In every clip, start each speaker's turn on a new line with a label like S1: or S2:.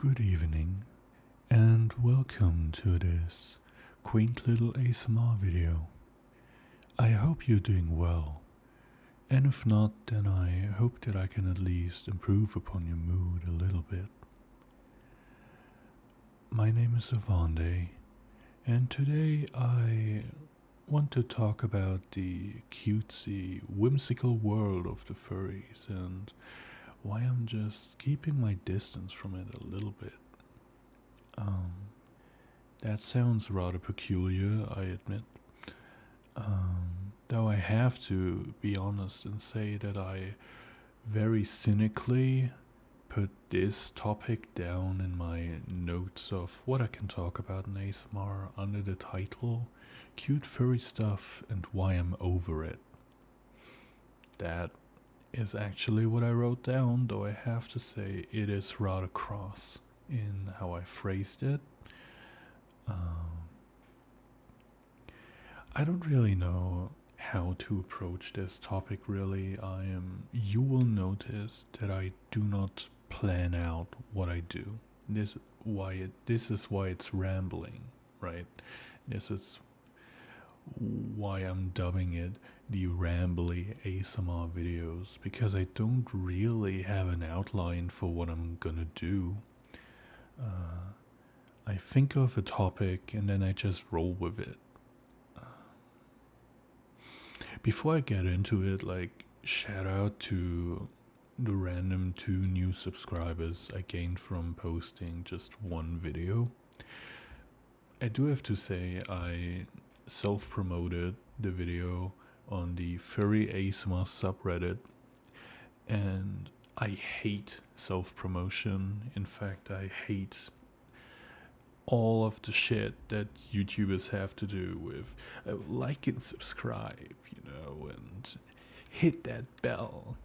S1: Good evening, and welcome to this quaint little ASMR video. I hope you're doing well, and if not, then I hope that I can at least improve upon your mood a little bit. My name is Avande, and today I want to talk about the cutesy, whimsical world of the furries and why I'm just keeping my distance from it a little bit. Um, that sounds rather peculiar, I admit. Though I have to be honest and say that I very cynically put this topic down in my notes of what I can talk about in ASMR under the title Cute Furry Stuff and Why I'm Over It. That is actually what I wrote down, though I have to say it is rather cross in how I phrased it. I don't really know how to approach this topic really. You will notice that I do not plan out what I do. This is why it's rambling, right? This is why I'm dubbing it the rambly ASMR videos, because I don't really have an outline for what I'm gonna do. I think of a topic and then I just roll with it. Before I get into it, shout out to the random 2 new subscribers I gained from posting just one video. I do have to say I self-promoted the video on the Furry ASMR subreddit, and I hate self-promotion. In fact, I hate all of the shit that YouTubers have to do with like and subscribe, and hit that bell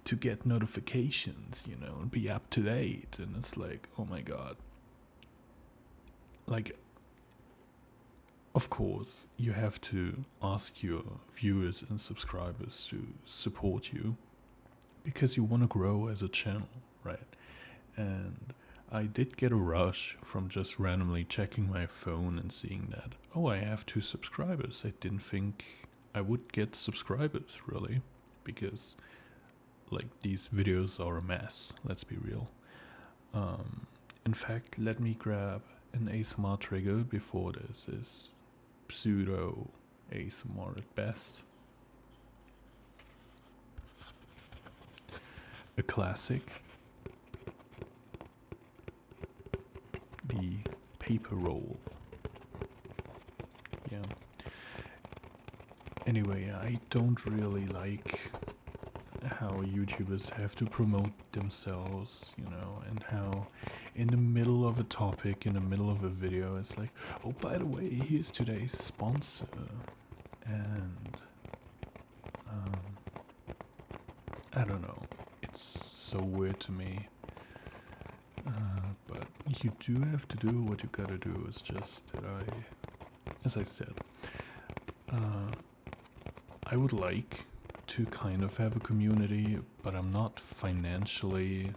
S1: to get notifications, and be up to date. And it's like, oh my god. Of course, you have to ask your viewers and subscribers to support you because you want to grow as a channel, right? And I did get a rush from just randomly checking my phone and seeing that, oh, I have 2 subscribers. I didn't think I would get subscribers, really, because, these videos are a mess, let's be real. In fact, let me grab an ASMR trigger before this is pseudo ASMR at best. A classic. The paper roll. Yeah. Anyway, I don't really like how YouTubers have to promote themselves, and how in the middle of a topic, in the middle of a video, it's like, oh, by the way, here's today's sponsor. And I don't know, it's so weird to me. But you do have to do what you gotta do. It's just that as I said, I would like to kind of have a community, but I'm not financially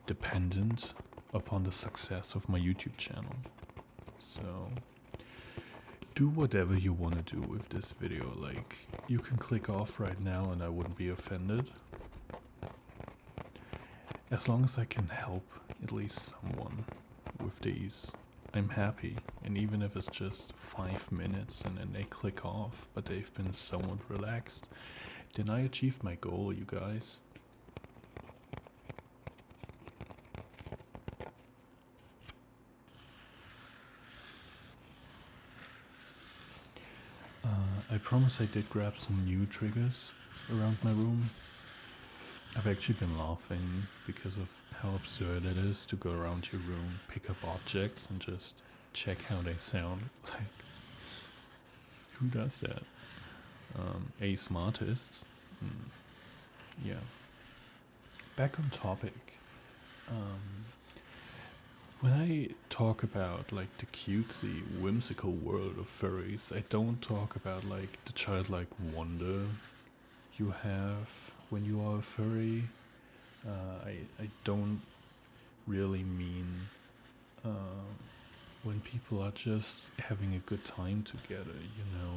S1: dependent upon the success of my YouTube channel. So do whatever you want to do with this video. You can click off right now and I wouldn't be offended. As long as I can help at least someone with these, I'm happy. And even if it's just 5 minutes and then they click off, but they've been somewhat relaxed, then I achieved my goal, you guys. I promise I did grab some new triggers around my room. I've actually been laughing because of how absurd it is to go around your room, pick up objects, and just check how they sound. Who does that? ASMartists. Yeah. Back on topic. When I talk about the cutesy, whimsical world of furries, I don't talk about the childlike wonder you have when you are a furry. I don't really mean when people are just having a good time together,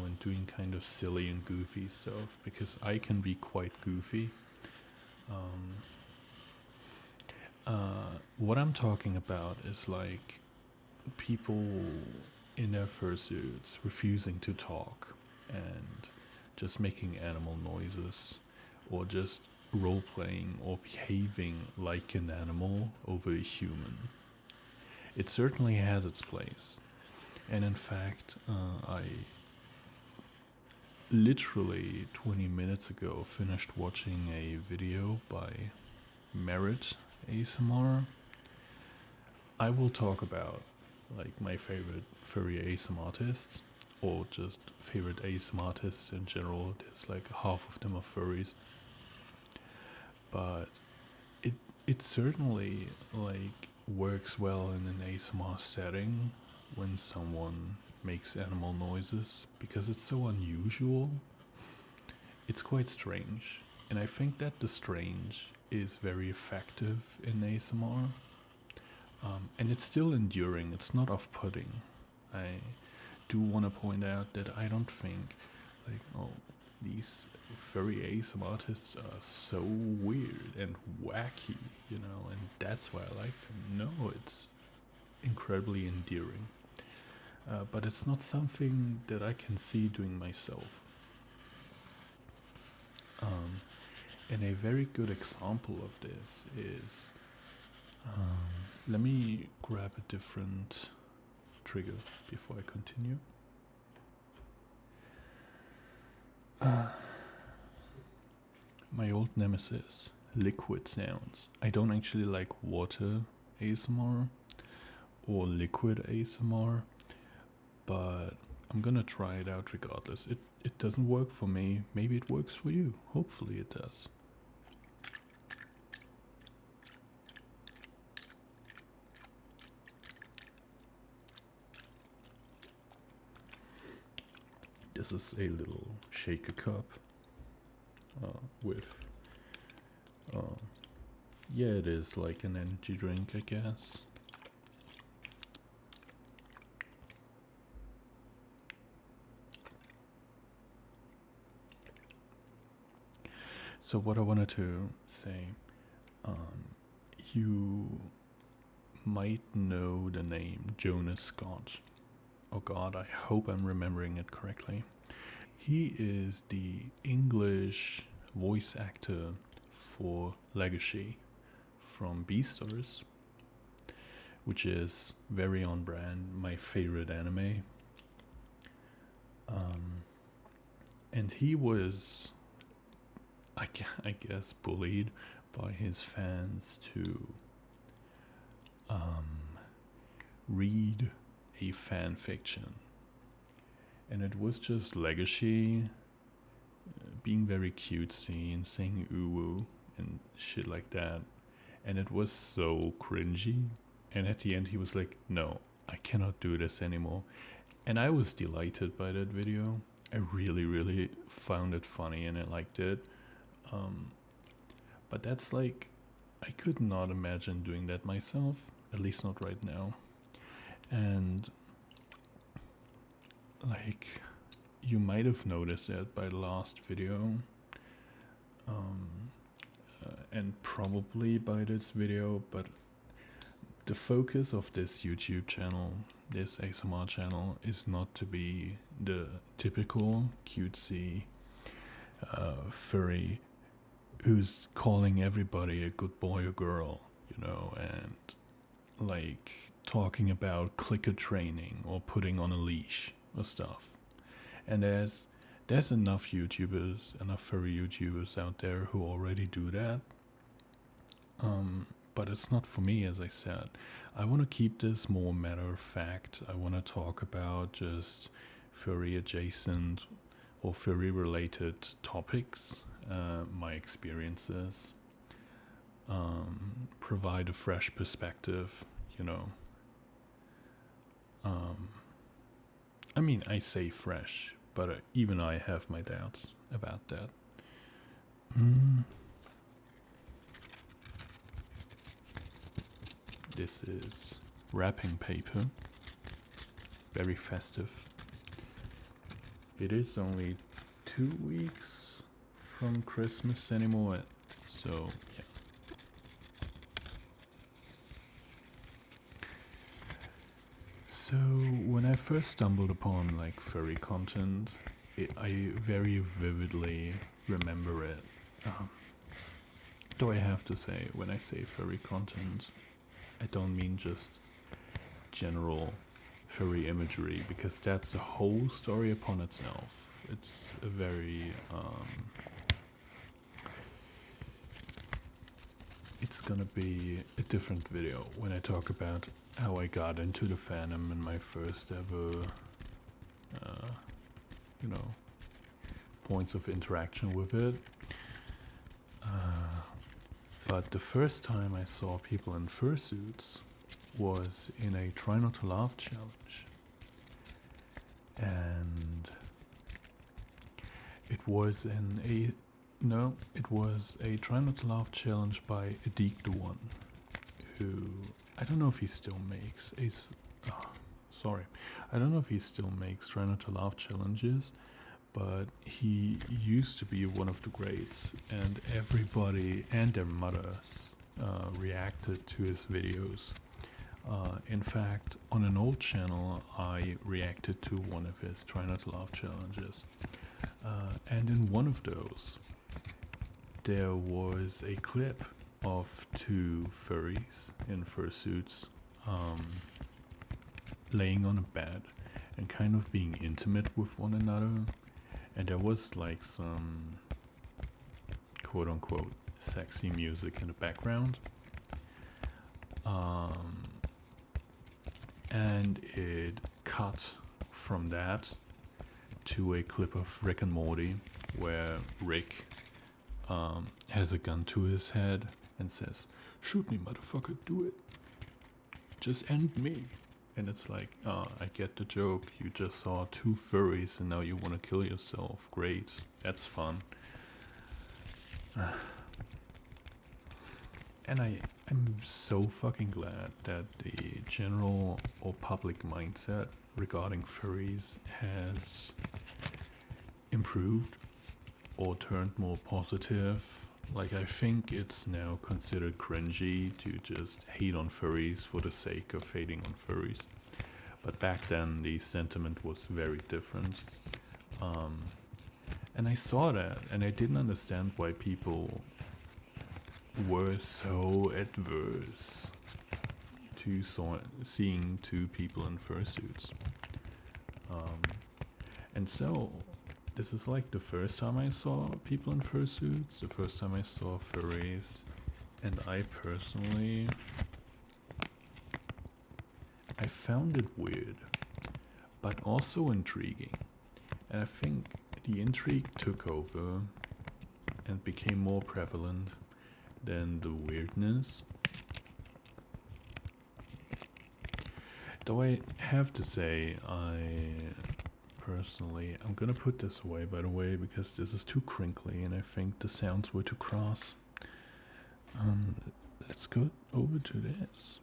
S1: and doing kind of silly and goofy stuff, because I can be quite goofy. Um, what I'm talking about is like people in their fursuits refusing to talk and just making animal noises, or just role playing or behaving like an animal over a human. It certainly has its place. And in fact, I literally 20 minutes ago finished watching a video by Merit ASMR. I will talk about like my favorite furry ASMR artists, or just favorite ASMR artists in general. There's like half of them are furries, but it it certainly like works well in an ASMR setting when someone makes animal noises, because it's so unusual. It's quite strange, and I think that the strange is very effective in ASMR. And it's still enduring, it's not off putting. I do want to point out that I don't think, like, oh, these furry ASMR artists are so weird and wacky, and that's why I like them. No, it's incredibly endearing. But it's not something that I can see doing myself. Um, and a very good example of this is, let me grab a different trigger before I continue. My old nemesis, liquid sounds. I don't actually like water ASMR or liquid ASMR, but I'm gonna try it out regardless. It doesn't work for me. Maybe it works for you. Hopefully it does. This is a little shaker cup with, yeah, it is like an energy drink, I guess. So what I wanted to say, you might know the name Jonas Scott. Oh God, I hope I'm remembering it correctly. He is the English voice actor for Legacy from Beastars, which is very on brand, my favorite anime. And he was, I guess, bullied by his fans to read a fan fiction. And it was just Legacy being very cutesy and saying ooh and shit like that. And it was so cringy. And at the end, he was like, no, I cannot do this anymore. And I was delighted by that video. I really, really found it funny and I liked it. But that's like, I could not imagine doing that myself, at least not right now. And like, you might have noticed that by the last video, and probably by this video, but the focus of this YouTube channel, this ASMR channel, is not to be the typical cutesy furry who's calling everybody a good boy or girl, and like talking about clicker training or putting on a leash or stuff. And there's enough YouTubers, enough furry YouTubers out there who already do that. But it's not for me, as I said. I want to keep this more matter of fact. I want to talk about just furry adjacent or furry related topics, my experiences, provide a fresh perspective, I mean, I say fresh, but even I have my doubts about that. This is wrapping paper. Very festive. It is only 2 weeks from Christmas anymore, so yeah. So when I first stumbled upon like furry content, I very vividly remember it. Though I have to say, when I say furry content, I don't mean just general furry imagery, because that's a whole story upon itself. It's a very it's gonna be a different video when I talk about how I got into the fandom and my first ever points of interaction with it. But the first time I saw people in fursuits was in a Try Not to Laugh challenge. And it was it was a Try Not to Laugh challenge by Adik the One, who I don't know if he still makes I don't know if he still makes Try Not to Laugh challenges, but he used to be one of the greats, and everybody and their mothers reacted to his videos. In fact, on an old channel, I reacted to one of his Try Not to Laugh challenges. And in one of those, there was a clip of 2 furries in fursuits laying on a bed and kind of being intimate with one another. And there was like some quote unquote sexy music in the background. And it cut from that to a clip of Rick and Morty where Rick has a gun to his head and says, "Shoot me, motherfucker, do it. Just end me." And it's like, I get the joke. You just saw 2 furries and now you want to kill yourself. Great, that's fun. And I'm so fucking glad that the general or public mindset regarding furries has improved or turned more positive. Like, I think it's now considered cringy to just hate on furries for the sake of hating on furries. But back then, the sentiment was very different. And I saw that, and I didn't understand why people were so adverse to seeing 2 people in fursuits. And so, this is like the first time I saw people in fursuits, the first time I saw furries, and I personally, I found it weird, but also intriguing. And I think the intrigue took over and became more prevalent than the weirdness. Though I have to say, I'm gonna put this away, by the way, because this is too crinkly and I think the sounds were too cross. Let's go over to this.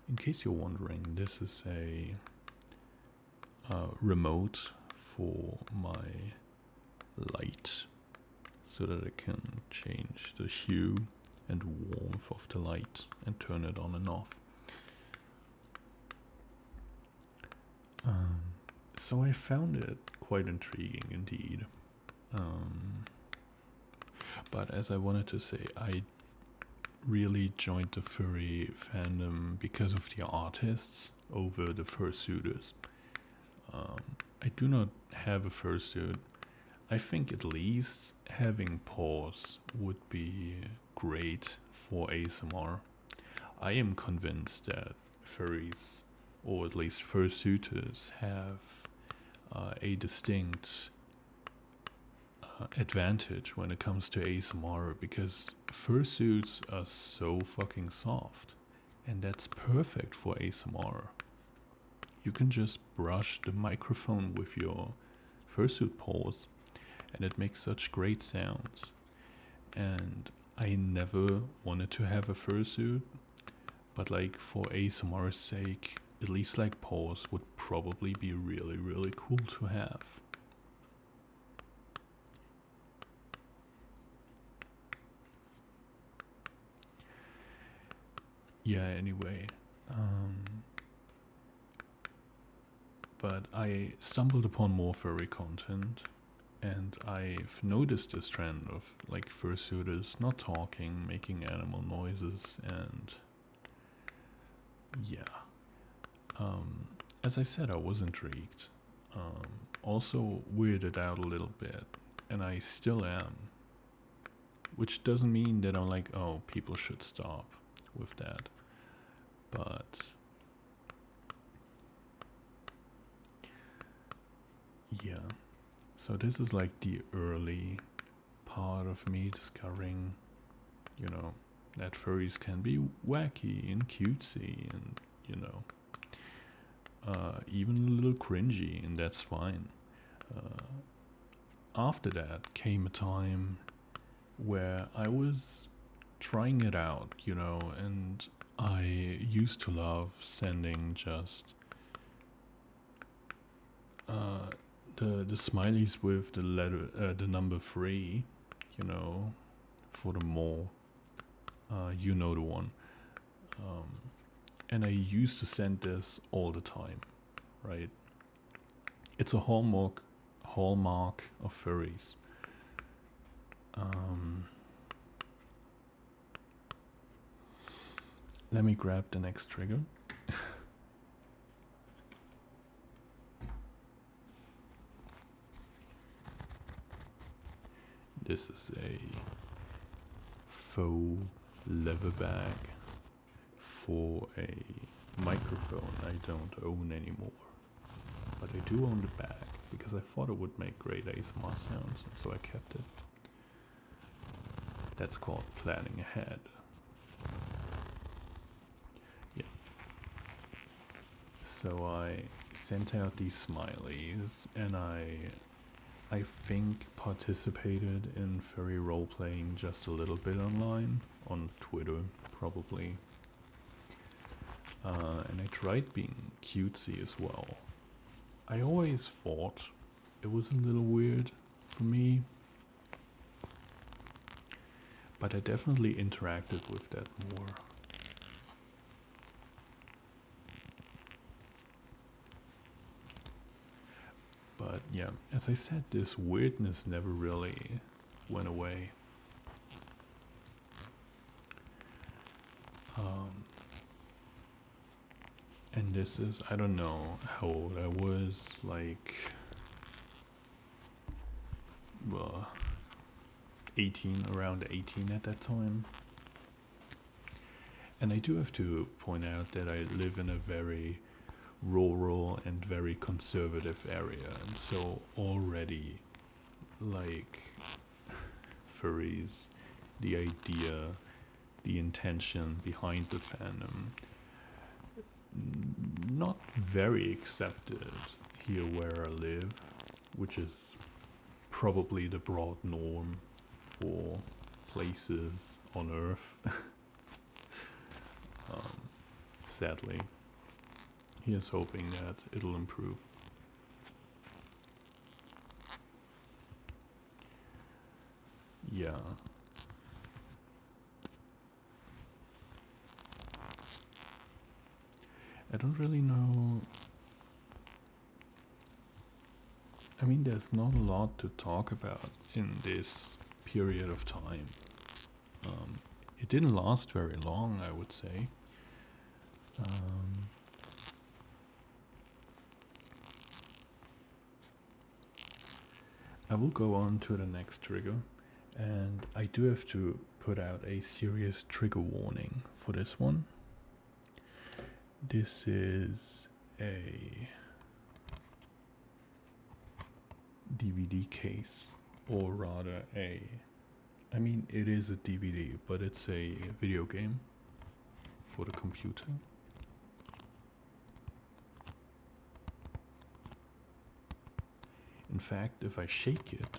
S1: In case you're wondering, this is a remote for my light, so that I can change the hue and warmth of the light and turn it on and off. So I found it quite intriguing indeed. But as I wanted to say, I really joined the furry fandom because of the artists over the fursuiters. I do not have a fursuit. I think at least having paws would be great for ASMR. I am convinced that furries, or at least fursuiters, have a distinct advantage when it comes to ASMR, because fursuits are so fucking soft, and that's perfect for ASMR. You can just brush the microphone with your fursuit paws and it makes such great sounds. And I never wanted to have a fursuit, but like for ASMR's sake, at least like paws would probably be really, really cool to have. Yeah, anyway. But I stumbled upon more furry content, and I've noticed this trend of like fursuiters not talking, making animal noises, and yeah. As I said, I was intrigued. Also weirded out a little bit, and I still am. Which doesn't mean that I'm like, oh, people should stop with that. But yeah. So this is like the early part of me discovering, you know, that furries can be wacky and cutesy and, you know, even a little cringy, and that's fine. After that came a time where I was trying it out, you know, and I used to love sending just the smileys with the letter, the number 3, you know, for the more, you know the one. And I used to send this all the time, right? It's a hallmark of furries. Let me grab the next trigger. This is a faux leather bag for a microphone I don't own anymore. But I do own the bag because I thought it would make great ASMR sounds, and so I kept it. That's called planning ahead. Yeah. So I sent out these smileys, and I think participated in furry role-playing just a little bit online, on Twitter probably. And I tried being cutesy as well. I always thought it was a little weird for me, but I definitely interacted with that more. But yeah, as I said, this weirdness never really went away. And this is, I don't know how old I was, like, well, 18, around 18 at that time. And I do have to point out that I live in a very rural and very conservative area, and so already, like, furries, the idea, the intention behind the fandom, not very accepted here where I live, which is probably the broad norm for places on Earth. Sadly, here's hoping that it'll improve. Yeah. I don't really know. I mean, there's not a lot to talk about in this period of time. It didn't last very long, I would say. I will go on to the next trigger, and I do have to put out a serious trigger warning for this one. This is a DVD case, or rather I mean, it is a DVD, but it's a video game for the computer. In fact, if I shake it,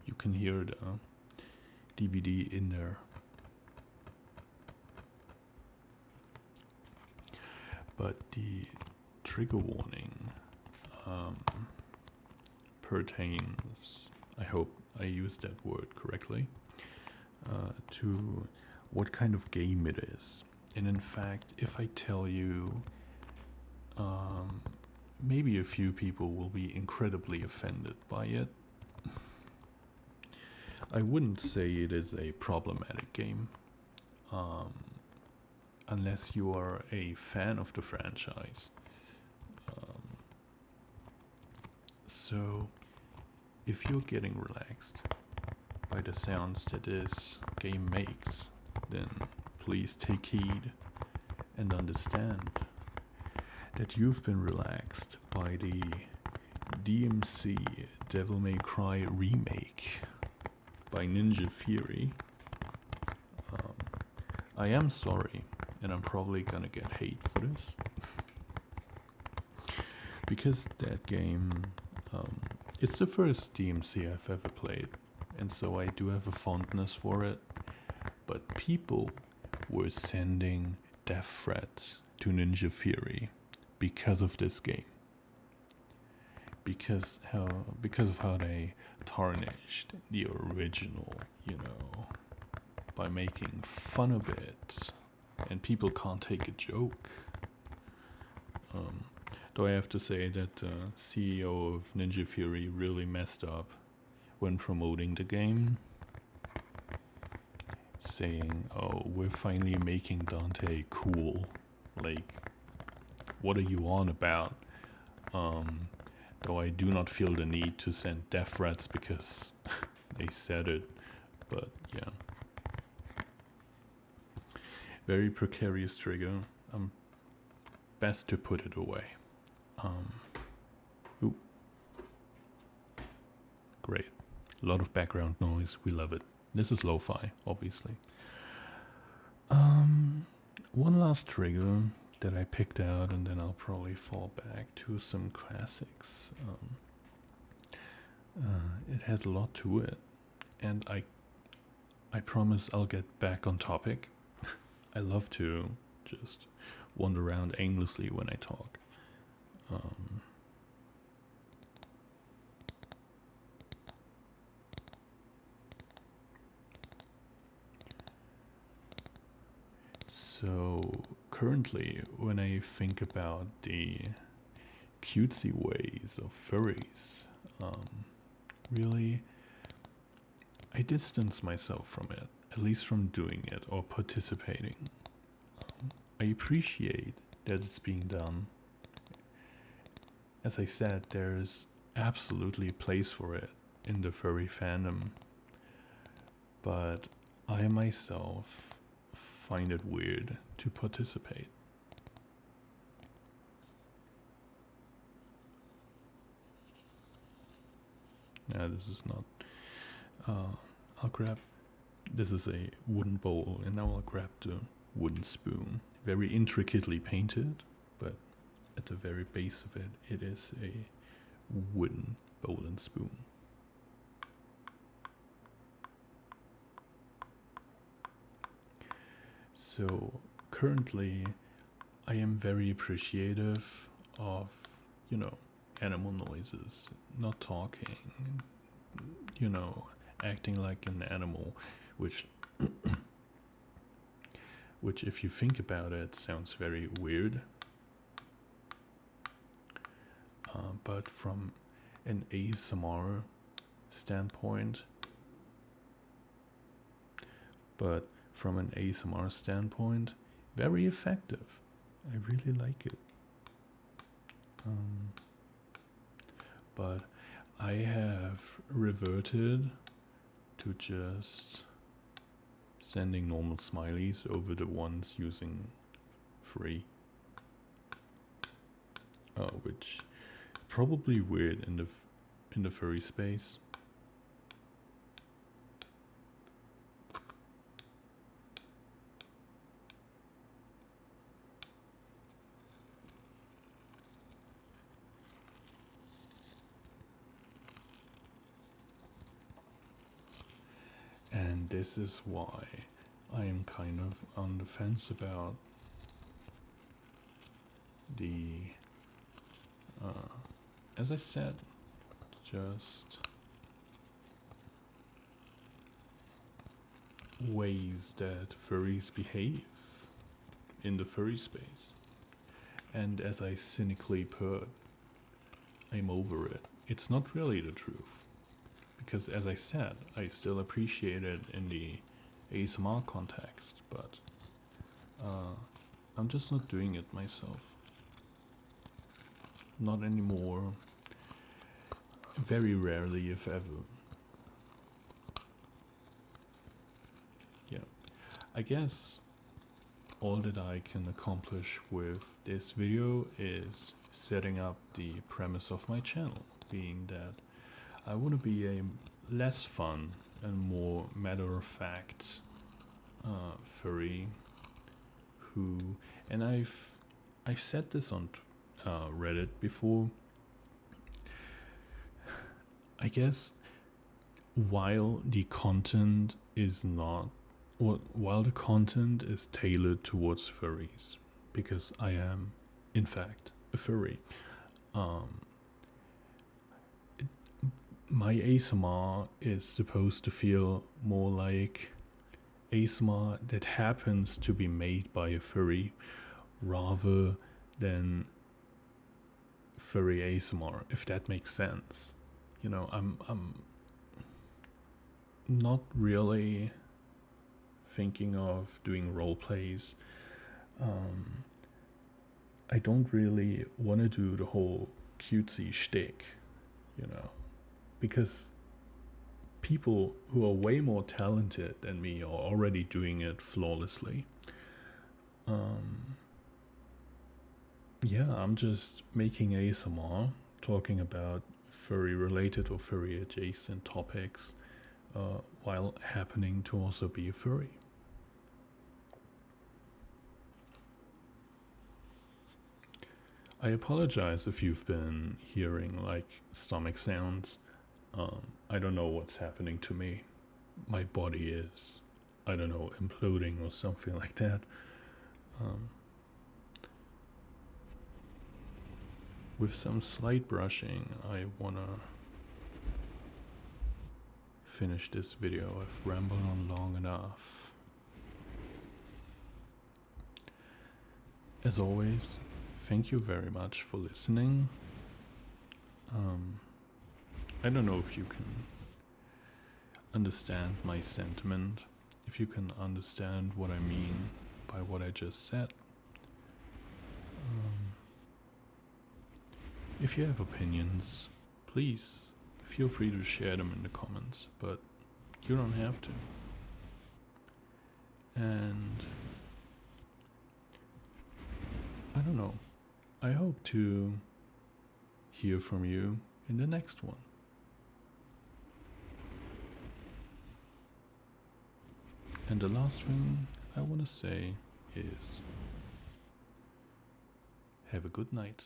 S1: you you can hear the DVD in there. But the trigger warning pertains, I hope I used that word correctly, to what kind of game it is. And in fact, if I tell you, maybe a few people will be incredibly offended by it. I wouldn't say it is a problematic game, unless you are a fan of the franchise. So, if you're getting relaxed by the sounds that this game makes, then please take heed and understand that you've been relaxed by the DMC Devil May Cry remake by Ninja Furry. I am sorry, and I'm probably gonna get hate for this, because that game, it's the first DMC I've ever played, and so I do have a fondness for it, but people were sending death threats to Ninja Furry because of this game. Because of how they tarnished the original, by making fun of it, and people can't take a joke. Though I have to say that the CEO of Ninja Furry really messed up when promoting the game, saying, "Oh, we're finally making Dante cool." Like, what are you on about? Though I do not feel the need to send death threats because they said it, but yeah. Very precarious trigger. Best to put it away. Ooh. Great. A lot of background noise. We love it. This is lo-fi, obviously. One last trigger that I picked out, and then I'll probably fall back to some classics. It has a lot to it, and I promise I'll get back on topic. I love to just wander around aimlessly when I talk. So currently, when I think about the cutesy ways of furries, really, I distance myself from it, at least from doing it or participating. I appreciate that it's being done. As I said, there's absolutely a place for it in the furry fandom, but I myself find it weird to participate. This is not. I'll grab. This is a wooden bowl, and now I'll grab the wooden spoon. Very intricately painted, but at the very base of it, it is a wooden bowl and spoon. So currently, I am very appreciative of, animal noises, not talking, acting like an animal, which if you think about it, sounds very weird. But from an ASMR standpoint, very effective. I really like it. But I have reverted to just sending normal smileys over the ones using free. Which probably weird in the furry space. And this is why I am kind of on the fence about the, as I said, just ways that furries behave in the furry space. And as I cynically put, I'm over it. It's not really the truth. Because as I said, I still appreciate it in the ASMR context, but I'm just not doing it myself. Not anymore. Very rarely, if ever. Yeah. I guess all that I can accomplish with this video is setting up the premise of my channel, being that I want to be a less fun and more matter-of-fact furry who, and I've said this on Reddit before. I guess while the content is not, or while the content is tailored towards furries, because I am, in fact, a furry. My ASMR is supposed to feel more like ASMR that happens to be made by a furry rather than furry ASMR, if that makes sense. You know, I'm not really thinking of doing role plays. I don't really want to do the whole cutesy shtick, you know, because people who are way more talented than me are already doing it flawlessly. Yeah, I'm just making ASMR, talking about furry related or furry adjacent topics, while happening to also be a furry. I apologize if you've been hearing like stomach sounds. I don't know what's happening to me. My body is, I don't know, imploding or something like that. With some slight brushing, I wanna finish this video. I've rambled on long enough. As always, thank you very much for listening. I don't know if you can understand my sentiment, if you can understand what I mean by what I just said. If you have opinions, please feel free to share them in the comments, but you don't have to. And I don't know, I hope to hear from you in the next one. And the last thing I want to say is have a good night.